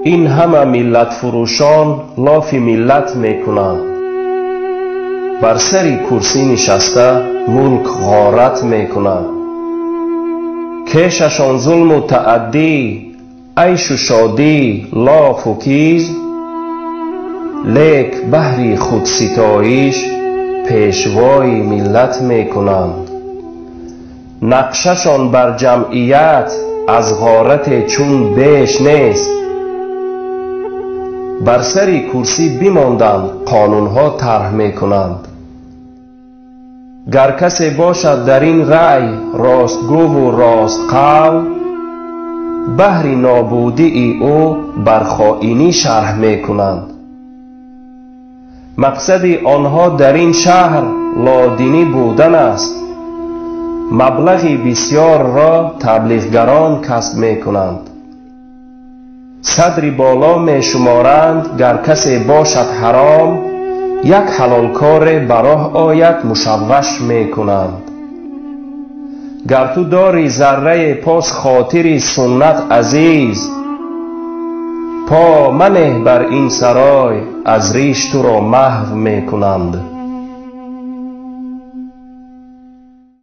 این همه ملت فروشان لاف ملت میکنند، بر سری کرسی نشسته ملک غارت میکنند. کششان ظلم و تعدی، عیش و شادی لاف و کیز، لیک بهر خودستایش پیشوای ملت میکنند. نقششان بر جمعیت از غارت چون بیش نیست، بر سری کرسی بماندند قانونها طرح میکنند. گر کسی باشد در این رأی راستگو و راست قول، بهر نابودی او بر خائنی شرح میکنند. مقصد آنها در این شهر لادینی بودن است، مبلغی بسیار را تبلیغگران کسب میکنند. صدری بالا می شمارند گر کسی باشد حرام، یک حلال کار براه آید مشوش میکنند. گر تو داری ذره پاس خاطری سنت عزیز، پا منه بر این سرای از ریش تو را محو میکنند.